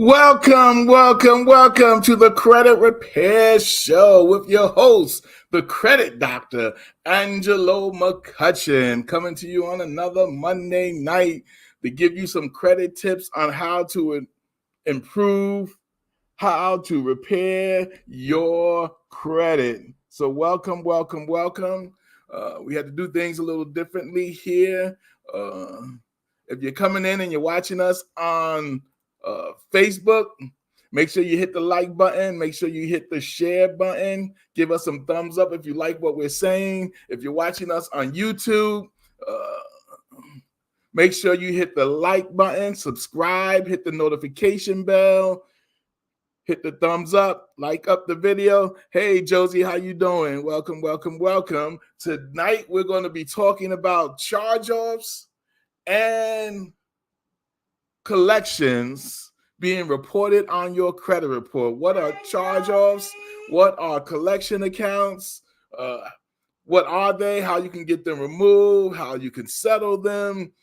Welcome to the Credit Repair Show with your host, the Credit Doctor, Angelo McCutcheon, coming to you on another Monday night to give you some credit tips on how to improve, how to repair your credit. So welcome. We had to do things a little differently here. If you're coming in and you're watching us on Facebook, make sure you hit the like button. Make sure you hit the share button. Give us some thumbs up if you like what we're saying. If you're watching us on YouTube, make sure you hit the like button, subscribe, hit the notification bell, hit the thumbs up, like up the video. Hey, Josie, how you doing? Welcome. Tonight, we're going to be talking about charge-offs and collections being reported on your credit report. What are charge-offs? What are collection accounts? What are they? How you can get them removed? How you can settle them?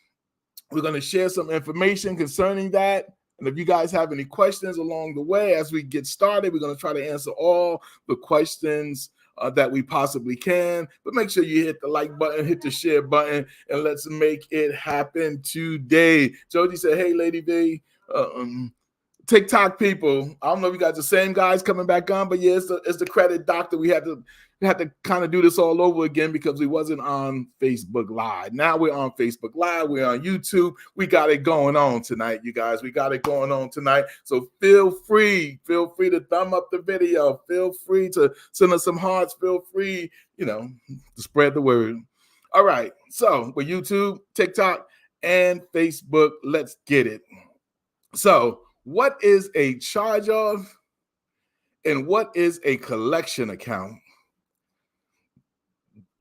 We're going to share some information concerning that. And if you guys have any questions along the way as we get started, we're going to try to answer all the questions that we possibly can. But make sure you hit the like button, hit the share button, and let's make it happen today. Jody said, hey, Lady V, TikTok people, I don't know if you got the same guys coming back on, but yeah, it's the Credit Doctor. We had to kind of do this all over again because we wasn't on Facebook Live. Now we're on Facebook Live. We're on YouTube. We got it going on tonight, you guys. We got it going on tonight. So feel free to thumb up the video. Feel free to send us some hearts. Feel free, to spread the word. All right. So with YouTube, TikTok, and Facebook, let's get it. So what is a charge-off and what is a collection account?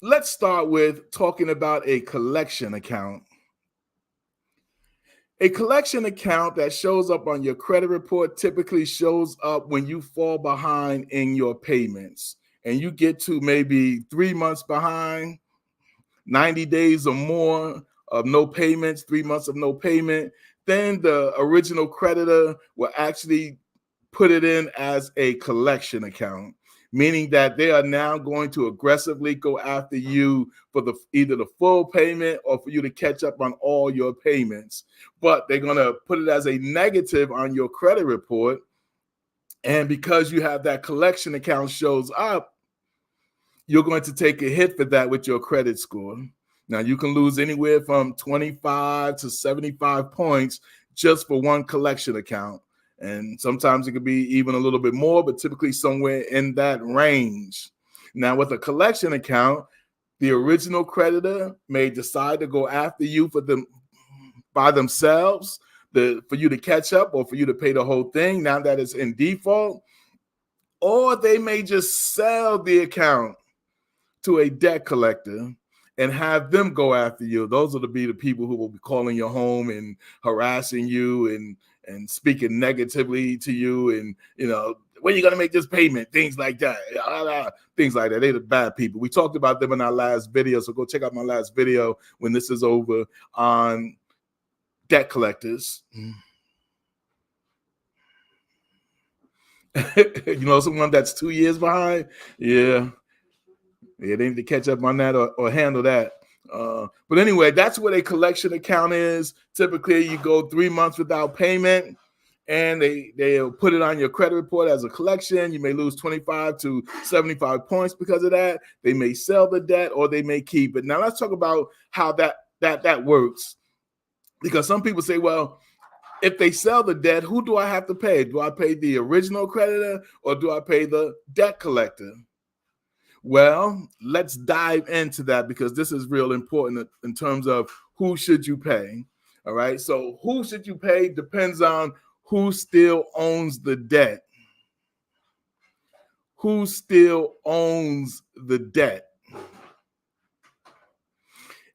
Let's start with talking about a collection account. A collection account that shows up on your credit report typically shows up when you fall behind in your payments and you get to maybe 3 months behind, 90 days or more of no payments, 3 months of no payment. Then the original creditor will actually put it in as a collection account, meaning that they are now going to aggressively go after you for either the full payment or for you to catch up on all your payments. But they're going to put it as a negative on your credit report. And because you have that collection account shows up, you're going to take a hit for that with your credit score. Now, you can lose anywhere from 25 to 75 points just for one collection account. And sometimes it could be even a little bit more, but typically somewhere in that range. Now, with a collection account, the original creditor may decide to go after you for them by themselves, for you to catch up or for you to pay the whole thing now that it's in default. Or they may just sell the account to a debt collector and have them go after you. Those are the people who will be calling your home and harassing you and speaking negatively to you and, when are you going to make this payment? Things like that. Things like that. They're the bad people. We talked about them in our last video, so go check out my last video when this is over on debt collectors. Someone that's 2 years behind? Yeah. Yeah, they need to catch up on that or handle that. But anyway, that's what a collection account is. Typically, you go 3 months without payment, and they'll put it on your credit report as a collection. You may lose 25 to 75 points because of that. They may sell the debt or they may keep it. Now, let's talk about how that works. Because some people say, well, if they sell the debt, who do I have to pay? Do I pay the original creditor or do I pay the debt collector? Well, let's dive into that because this is real important in terms of who should you pay. All right. So who should you pay depends on who still owns the debt. Who still owns the debt?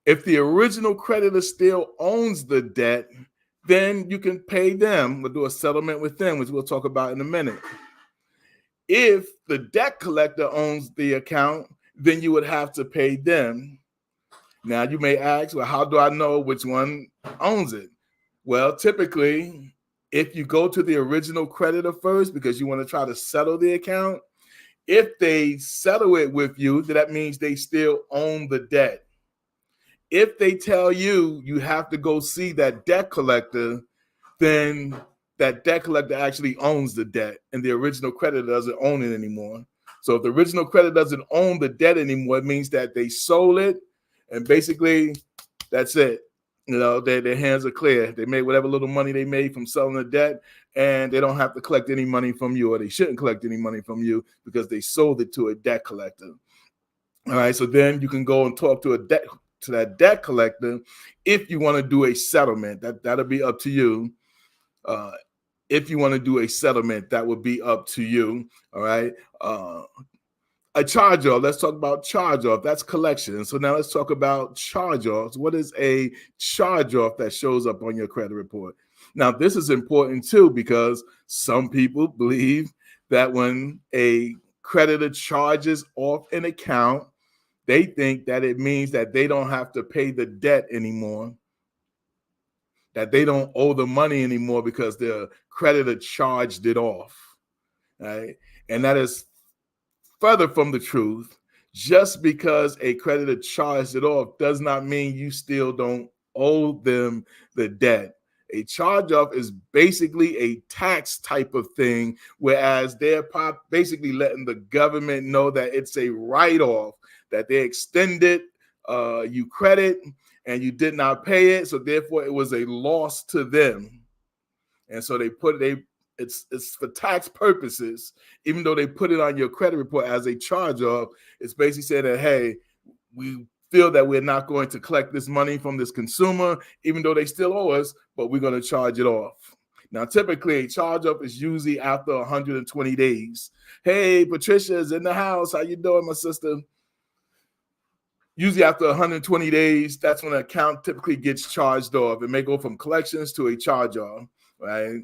If the original creditor still owns the debt, then you can pay them. We'll do a settlement with them, which we'll talk about in a minute. If the debt collector owns the account, then you would have to pay them. Now, you may ask, well, how do I know which one owns it? Well, typically, If you go to the original creditor first because you want to try to settle the account, if they settle it with you, that means they still own the debt. If they tell you you have to go see that debt collector, then that debt collector actually owns the debt and the original creditor doesn't own it anymore. So if the original creditor doesn't own the debt anymore, it means that they sold it and basically that's it. You know, their hands are clear. They made whatever little money they made from selling the debt, and they don't have to collect any money from you, or they shouldn't collect any money from you because they sold it to a debt collector. All right, so then you can go and talk to that debt collector if you want to do a settlement. That'll be up to you. If you want to do a settlement, that would be up to you. All right. A charge-off. Let's talk about charge-off. That's collection. So now let's talk about charge-offs. What is a charge-off that shows up on your credit report? Now, this is important too because some people believe that when a creditor charges off an account, they think that it means that they don't have to pay the debt anymore, that they don't owe the money anymore because the creditor charged it off. Right? And that is further from the truth. Just because a creditor charged it off does not mean you still don't owe them the debt. A charge-off is basically a tax type of thing, whereas they're basically letting the government know that it's a write-off, that they extended you credit and you did not pay it, so therefore it was a loss to them. And so it's for tax purposes, even though they put it on your credit report as a charge-off. It's basically saying that, hey, we feel that we're not going to collect this money from this consumer, even though they still owe us, but we're going to charge it off. Now, typically, a charge-off is usually after 120 days. Hey, Patricia's in the house. How you doing, my sister? Usually after 120 days, that's when an account typically gets charged off. It may go from collections to a charge-off, right?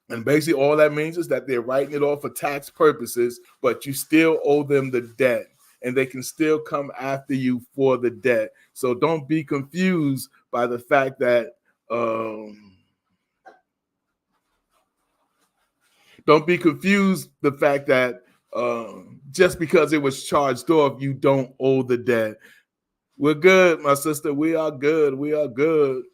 And basically all that means is that they're writing it off for tax purposes, but you still owe them the debt, and they can still come after you for the debt. So don't be confused by the fact that just because it was charged off, you don't owe the debt. We're good, my sister. We are good. We are good.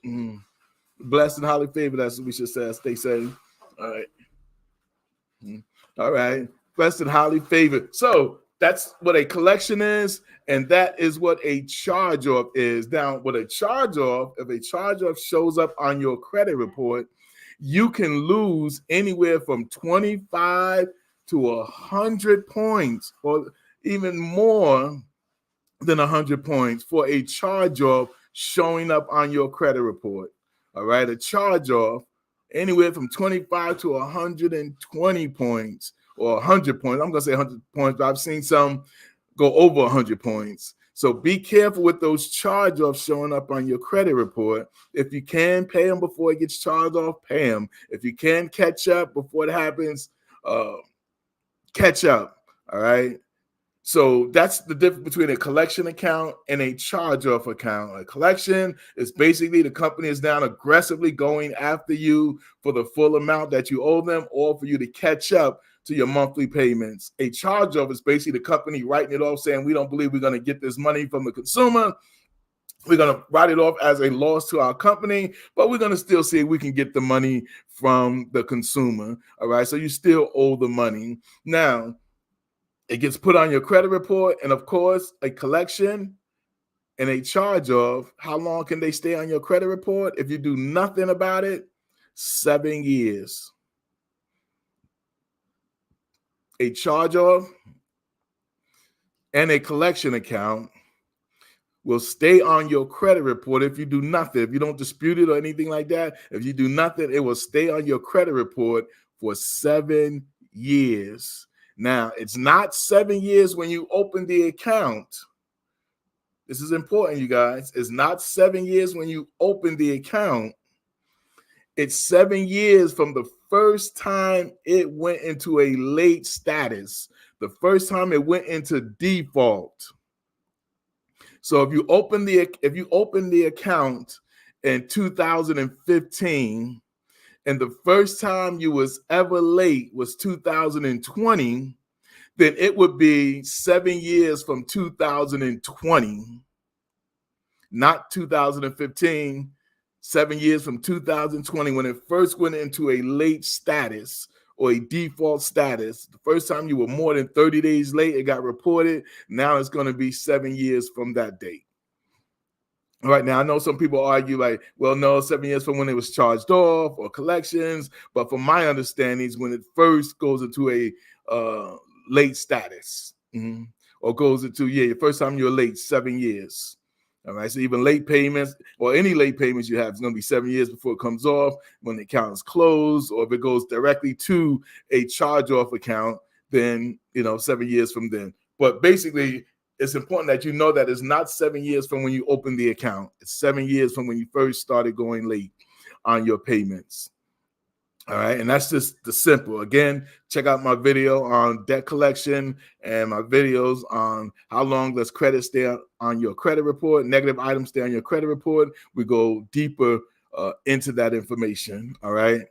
Blessed and highly favored, that's what we should say. Stay safe. All right. All right. Blessed and highly favored. So that's what a collection is, and that is what a charge-off is. Now, if a charge-off shows up on your credit report, you can lose anywhere from 25 to 100 points, or even more than 100 points for a charge-off showing up on your credit report. All right, a charge-off anywhere from 25 to 120 points or 100 points. I'm going to say 100 points, but I've seen some go over 100 points. So be careful with those charge-offs showing up on your credit report. If you can pay them before it gets charged off, pay them. If you can catch up before it happens, catch up. All right. So that's the difference between a collection account and a charge-off account. A collection is basically the company is now aggressively going after you for the full amount that you owe them, or for you to catch up to your monthly payments. A charge-off is basically the company writing it off, saying we don't believe we're going to get this money from the consumer. We're going to write it off as a loss to our company, but we're going to still see if we can get the money from the consumer. All right, so you still owe the money. Now, it gets put on your credit report, and of course, a collection and a charge-off, how long can they stay on your credit report? If you do nothing about it, 7 years. A charge-off and a collection account will stay on your credit report if you do nothing. If you don't dispute it or anything like that, if you do nothing, it will stay on your credit report for 7 years. Now, it's not 7 years when you open the account. This is important, you guys. It's not 7 years when you open the account. It's 7 years from the first time it went into a late status, the first time it went into default. So if you open the account in 2015 and the first time you was ever late was 2020, then it would be 7 years from 2020, not 2015, 7 years from 2020 when it first went into a late status or a default status. The first time you were more than 30 days late, it got reported. Now it's going to be 7 years from that date. All right, now I know some people argue like, well, no, 7 years from when it was charged off or collections. But from my understandings, when it first goes into a late status, or goes into, your first time you're late, 7 years. All right, so even late payments or any late payments you have is going to be 7 years before it comes off when the account is closed, or if it goes directly to a charge-off account, then 7 years from then. But basically, it's important that you know that it's not 7 years from when you open the account. It's 7 years from when you first started going late on your payments. All right, and that's just the simple. Again, check out my video on debt collection and my videos on how long does credit stay on your credit report, negative items stay on your credit report. We go deeper into that information. All right.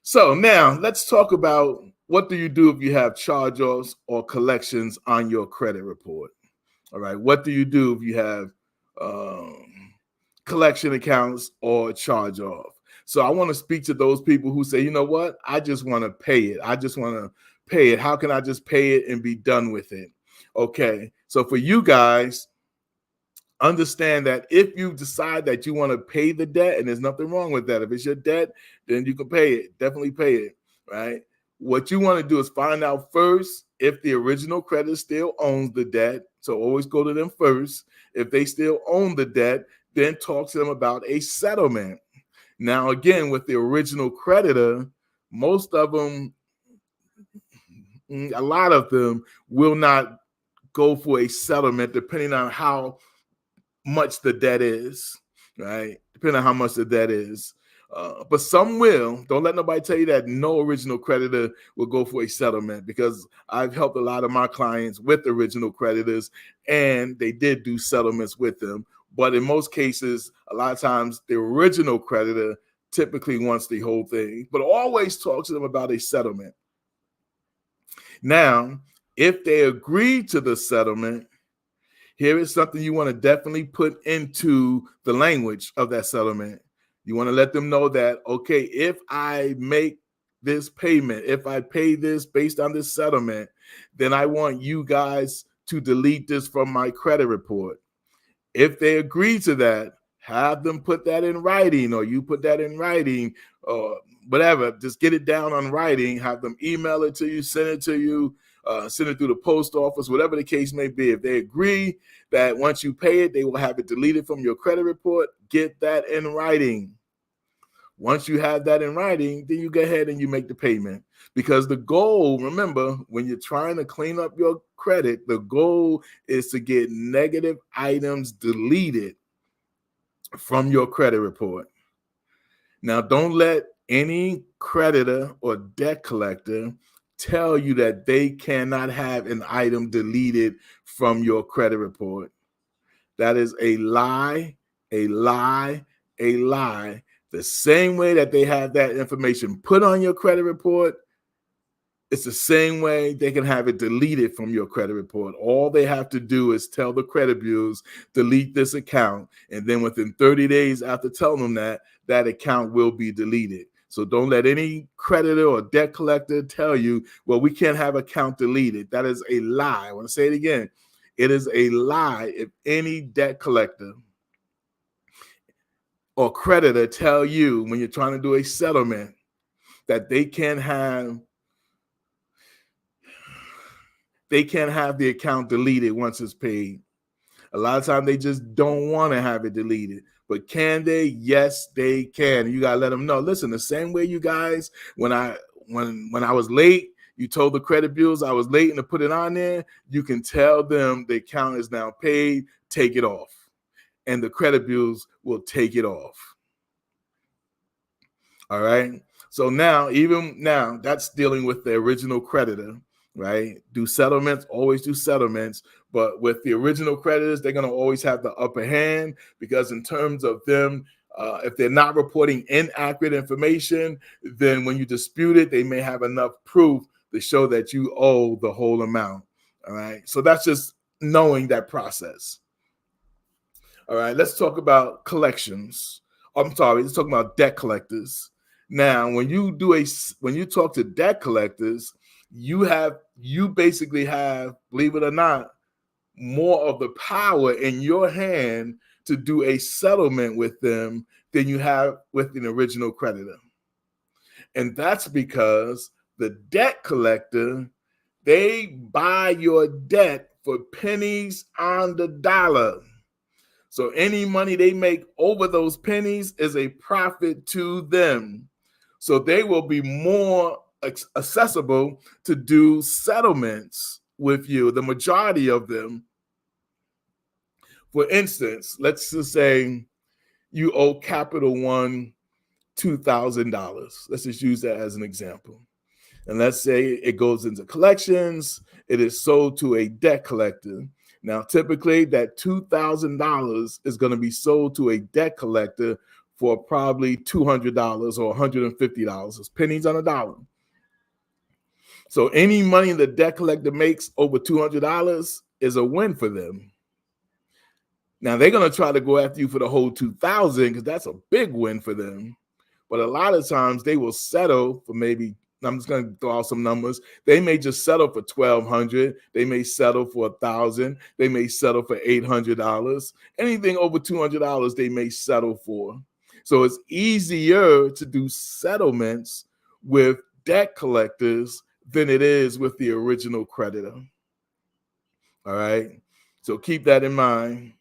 So now let's talk about what do you do if you have charge-offs or collections on your credit report. All right. What do you do if you have collection accounts or charge-off? So I want to speak to those people who say, you know what? I just want to pay it. I just want to pay it. How can I just pay it and be done with it? Okay. So for you guys, understand that if you decide that you want to pay the debt, and there's nothing wrong with that. If it's your debt, then you can pay it. Definitely pay it, right? What you want to do is find out first if the original creditor still owns the debt. So always go to them first. If they still own the debt, then talk to them about a settlement. Now, again, with the original creditor, most of them, a lot of them will not go for a settlement depending on how much the debt is, right? Depending on how much the debt is. But some will. Don't let nobody tell you that no original creditor will go for a settlement, because I've helped a lot of my clients with original creditors, and they did do settlements with them. But in most cases, a lot of times, the original creditor typically wants the whole thing, but always talk to them about a settlement. Now, if they agree to the settlement, here is something you want to definitely put into the language of that settlement. You want to let them know that, okay, if I make this payment, if I pay this based on this settlement, then I want you guys to delete this from my credit report. If they agree to that, have them put that in writing, or you put that in writing, or whatever. Just get it down on writing. Have them email it to you, send it to you, send it through the post office, whatever the case may be. If they agree that once you pay it, they will have it deleted from your credit report, get that in writing. Once you have that in writing, then you go ahead and you make the payment. Because the goal, remember, when you're trying to clean up your credit, the goal is to get negative items deleted from your credit report. Now, don't let any creditor or debt collector tell you that they cannot have an item deleted from your credit report. That is a lie, a lie, a lie. The same way that they have that information put on your credit report, it's the same way they can have it deleted from your credit report. All they have to do is tell the credit bureaus, delete this account. And then within 30 days after telling them that, that account will be deleted. So don't let any creditor or debt collector tell you, well, we can't have account deleted. That is a lie. I want to say it again. It is a lie if any debt collector or creditor tell you when you're trying to do a settlement that they can't have the account deleted once it's paid. A lot of times they just don't want to have it deleted. But can they? Yes, they can. You got to let them know. Listen, the same way you guys, when I was late, you told the credit bureaus I was late and to put it on there, you can tell them the account is now paid, take it off. And the credit bureaus will take it off. All right. So now, even now, that's dealing with the original creditor, right? Do settlements, always do settlements. But with the original creditors, they're going to always have the upper hand, because in terms of them If they're not reporting inaccurate information, then when you dispute it, they may have enough proof to show that you owe the whole amount. All right. So that's just knowing that process. All right. Let's talk about collections. I'm sorry. Let's talk about debt collectors. Now, when you talk to debt collectors, you basically have, believe it or not, more of the power in your hand to do a settlement with them than you have with an original creditor. And that's because the debt collector, they buy your debt for pennies on the dollar. So any money they make over those pennies is a profit to them. So they will be more accessible to do settlements with you, the majority of them. For instance, let's just say you owe Capital One $2,000. Let's just use that as an example. And let's say it goes into collections, it is sold to a debt collector. Now, typically that $2,000 is going to be sold to a debt collector for probably $200 or $150. It's pennies on a dollar. So any money the debt collector makes over $200 is a win for them. Now they're going to try to go after you for the whole 2,000 because that's a big win for them. But a lot of times they will settle for maybe, I'm just going to throw out some numbers. They may just settle for $1,200. They may settle for $1,000. They may settle for $800. Anything over $200 they may settle for. So it's easier to do settlements with debt collectors than it is with the original creditor. All right. So keep that in mind.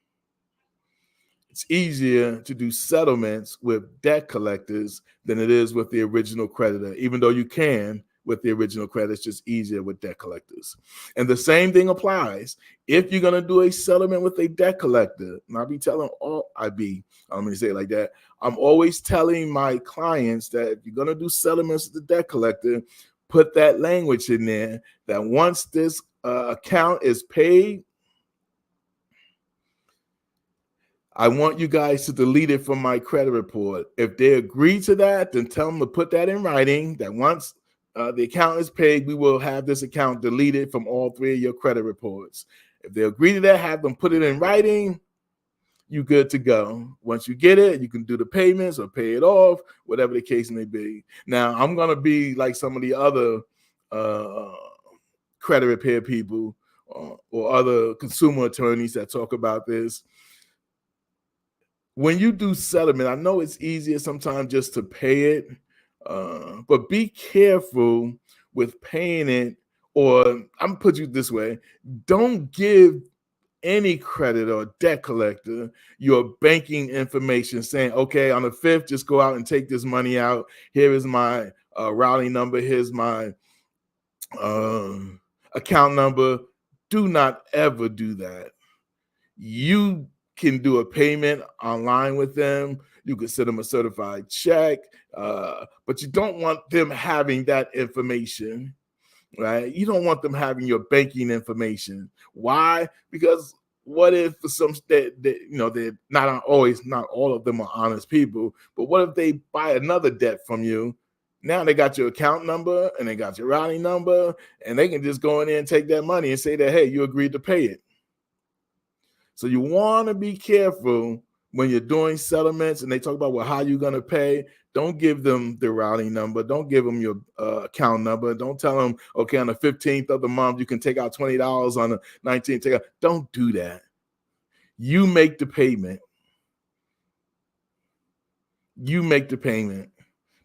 It's easier to do settlements with debt collectors than it is with the original creditor, even though you can with the original creditor. It's just easier with debt collectors. And the same thing applies. If you're going to do a settlement with a debt collector, and I'm going to say it like that. I'm always telling my clients that if you're going to do settlements with the debt collector, put that language in there that once this account is paid, I want you guys to delete it from my credit report. If they agree to that, then tell them to put that in writing, that once the account is paid, we will have this account deleted from all three of your credit reports. If they agree to that, have them put it in writing, you good to go. Once you get it, you can do the payments or pay it off, whatever the case may be. Now, I'm going to be like some of the other credit repair people or other consumer attorneys that talk about this. When you do settlement, I know it's easier sometimes just to pay it, but be careful with paying it, or I'm gonna put you this way, don't give any credit or debt collector your banking information saying, okay, on the 5th, just go out and take this money out. Here is my routing number. Here's my account number. Do not ever do that. You can do a payment online with them. You can send them a certified check, but you don't want them having that information, right? You don't want them having your banking information. Why? Because what if for some they're not all of them are honest people, but what if they buy another debt from you? Now they got your account number and they got your routing number, and they can just go in there and take that money and say that, hey, you agreed to pay it. So you want to be careful when you're doing settlements and they talk about, well, how you're going to pay. Don't give them the routing number. Don't give them your account number. Don't tell them, okay, on the 15th of the month, you can take out $20 on the 19th. Don't do that. You make the payment. You make the payment.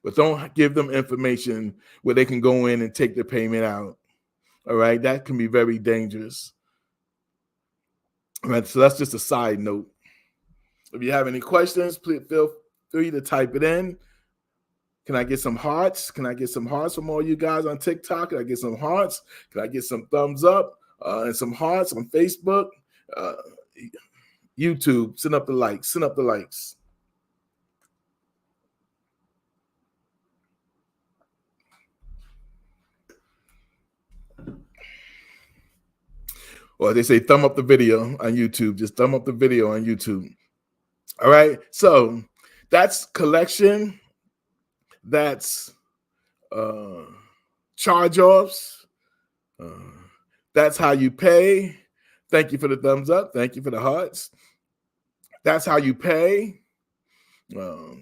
But don't give them information where they can go in and take the payment out. All right? That can be very dangerous. Right, so that's just a side note. If you have any questions, please feel free to type it in. Can I get some hearts? Can I get some hearts from all you guys on TikTok? Can I get some hearts? Can I get some thumbs up and some hearts on Facebook? YouTube, send up the likes. Send up the likes. Or they say thumb up the video on YouTube. Just thumb up the video on YouTube. All right. So That's collection. That's charge-offs. That's how you pay. Thank you for the thumbs up. Thank you for the hearts. That's how you pay. When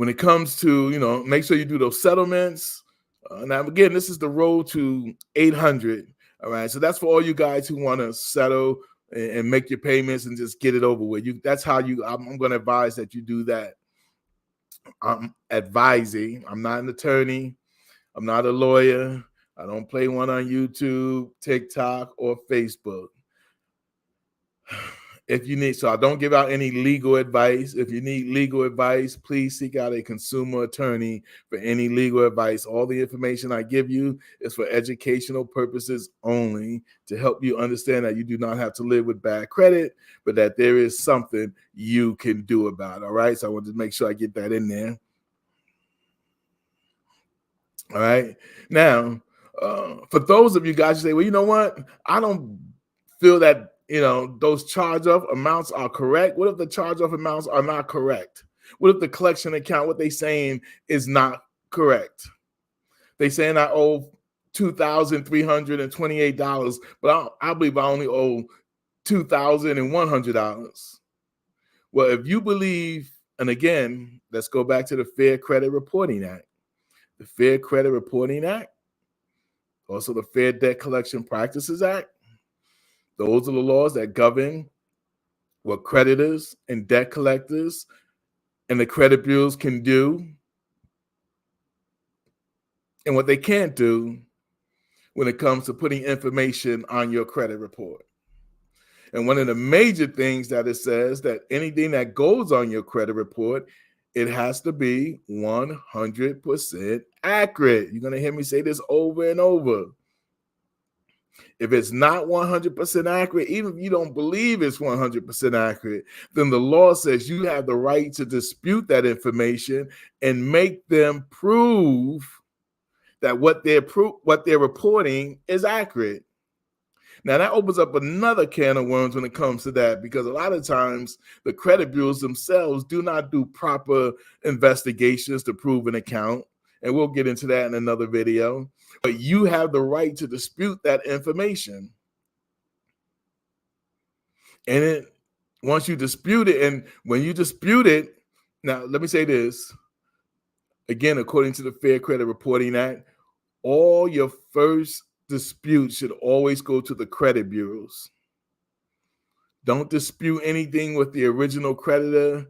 it comes to, make sure you do those settlements. Now, again, this is the road to 800. All right. So that's for all you guys who want to settle and make your payments and just get it over with. That's how I'm going to advise that you do that. I'm advising. I'm not an attorney. I'm not a lawyer. I don't play one on YouTube, TikTok, or Facebook. So I don't give out any legal advice. If you need legal advice, please seek out a consumer attorney for any legal advice. All the information I give you is for educational purposes only, to help you understand that you do not have to live with bad credit, but that there is something you can do about it. All right. So I wanted to make sure I get that in there. All right. Now, for those of you guys who say, well, you know what? I don't feel that those charge-off amounts are correct. What if the charge-off amounts are not correct? What if the collection account, what they saying is not correct? They saying I owe $2,328, but I believe I only owe $2,100. Well, if you believe, and again, let's go back to the Fair Credit Reporting Act. The Fair Credit Reporting Act, also the Fair Debt Collection Practices Act. Those are the laws that govern what creditors and debt collectors and the credit bureaus can do and what they can't do when it comes to putting information on your credit report. And one of the major things that it says that anything that goes on your credit report, it has to be 100% accurate. You're going to hear me say this over and over. If it's not 100% accurate, even if you don't believe it's 100% accurate, then the law says you have the right to dispute that information and make them prove that what they're reporting is accurate. Now, that opens up another can of worms when it comes to that, because a lot of times the credit bureaus themselves do not do proper investigations to prove an account. And we'll get into that in another video. But you have the right to dispute that information. And once you dispute it, and when you dispute it, now let me say this. Again, according to the Fair Credit Reporting Act, all your first disputes should always go to the credit bureaus. Don't dispute anything with the original creditor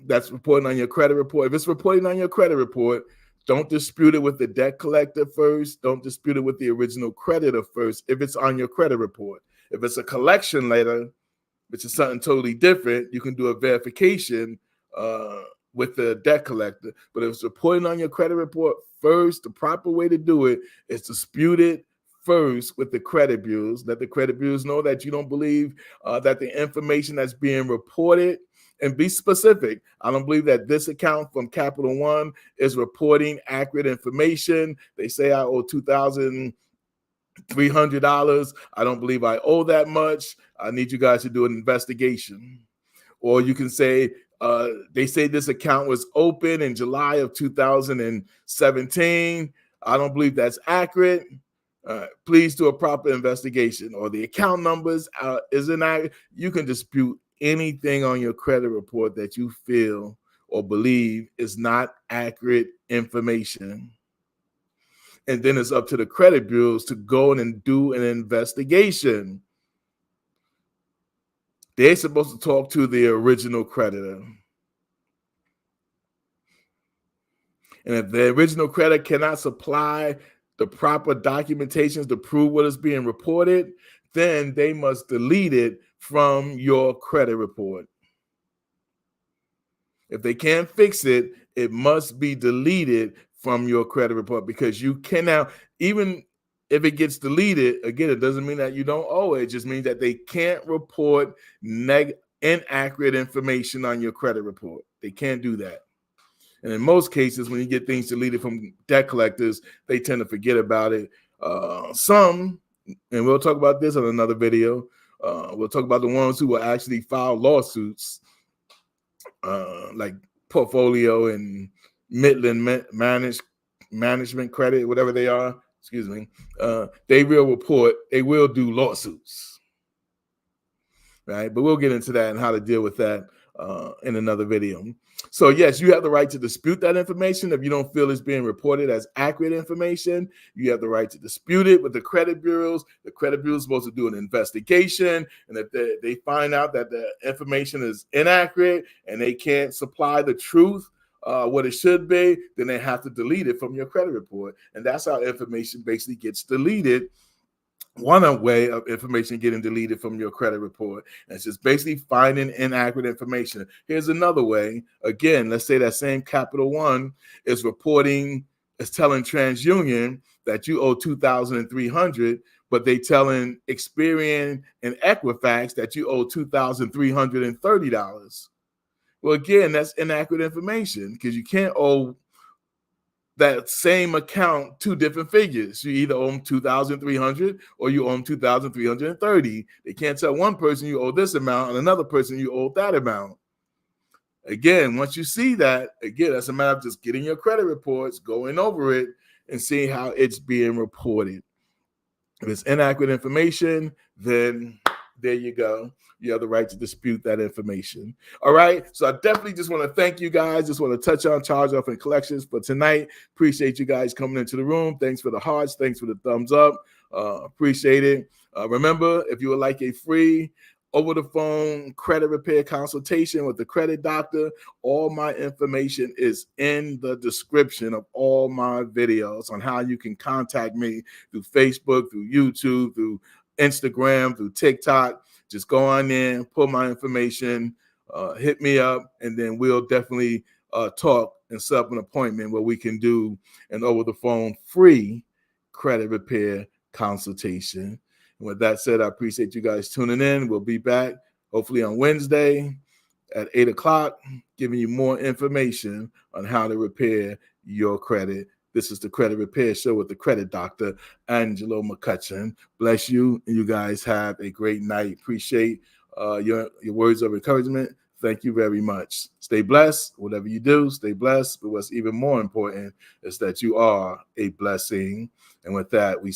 that's reporting on your credit report. If it's reporting on your credit report, don't dispute it with the debt collector first. Don't dispute it with the original creditor first if it's on your credit report. If it's a collection letter, which is something totally different, you can do a verification with the debt collector. But if it's reporting on your credit report first, the proper way to do it is dispute it first with the credit bureaus. Let the credit bureaus know that you don't believe that the information that's being reported, and be specific. I don't believe that this account from Capital One is reporting accurate information. They say I owe $2,300. I don't believe I owe that much. I need you guys to do an investigation. Or you can say, they say this account was open in July of 2017. I don't believe that's accurate. Please do a proper investigation. Or the account numbers isn't accurate. You can dispute anything on your credit report that you feel or believe is not accurate information. And then it's up to the credit bureaus to go in and do an investigation. They're supposed to talk to the original creditor. And if the original creditor cannot supply the proper documentations to prove what is being reported, then they must delete it from your credit report. If they can't fix it, it must be deleted from your credit report, because you cannot, even if it gets deleted, again, it doesn't mean that you don't owe it. It just means that they can't report inaccurate information on your credit report. They can't do that. And in most cases, when you get things deleted from debt collectors, they tend to forget about it. Some, and we'll talk about this in another video, We'll talk about the ones who will actually file lawsuits, like Portfolio and Midland Management Credit, whatever they are. Excuse me. They will do lawsuits, right? But we'll get into that and how to deal with that in another video. So yes, you have the right to dispute that information if you don't feel it's being reported as accurate information. You have the right to dispute it with the credit bureaus. The credit bureau is supposed to do an investigation, and if they find out that the information is inaccurate and they can't supply the truth, what it should be, then they have to delete it from your credit report. And that's how information basically gets deleted. One way of information getting deleted from your credit report. And it's just basically finding inaccurate information. Here's another way. Again, let's say that same Capital One is telling TransUnion that you owe $2,300, but they telling Experian and Equifax that you owe $2,330. Well, again, that's inaccurate information because you can't owe that same account two different figures. You either owe them $2,300 or you owe them $2,330. They can't tell one person you owe this amount and another person you owe that amount. Again, once you see that, again, that's a matter of just getting your credit reports, going over it, and seeing how it's being reported. If it's inaccurate information, then there you go. You have the right to dispute that information. All right. So I definitely just want to thank you guys. Just want to touch on charge off and collections for tonight. Appreciate you guys coming into the room. Thanks for the hearts. Thanks for the thumbs up. Appreciate it. Remember, if you would like a free over the phone credit repair consultation with the credit doctor, all my information is in the description of all my videos on how you can contact me through Facebook, through YouTube, through Instagram, through TikTok. Just go on in, pull my information, hit me up, and then we'll definitely talk and set up an appointment where we can do an over the phone free credit repair consultation. And with that said, I appreciate you guys tuning in. We'll be back hopefully on Wednesday at 8 o'clock, giving you more information on how to repair your credit. This is the Credit Repair Show with the credit doctor, Angelo McCutcheon. Bless you, and you guys have a great night. Appreciate your words of encouragement. Thank you very much. Stay blessed. Whatever you do, stay blessed. But what's even more important is that you are a blessing. And with that, we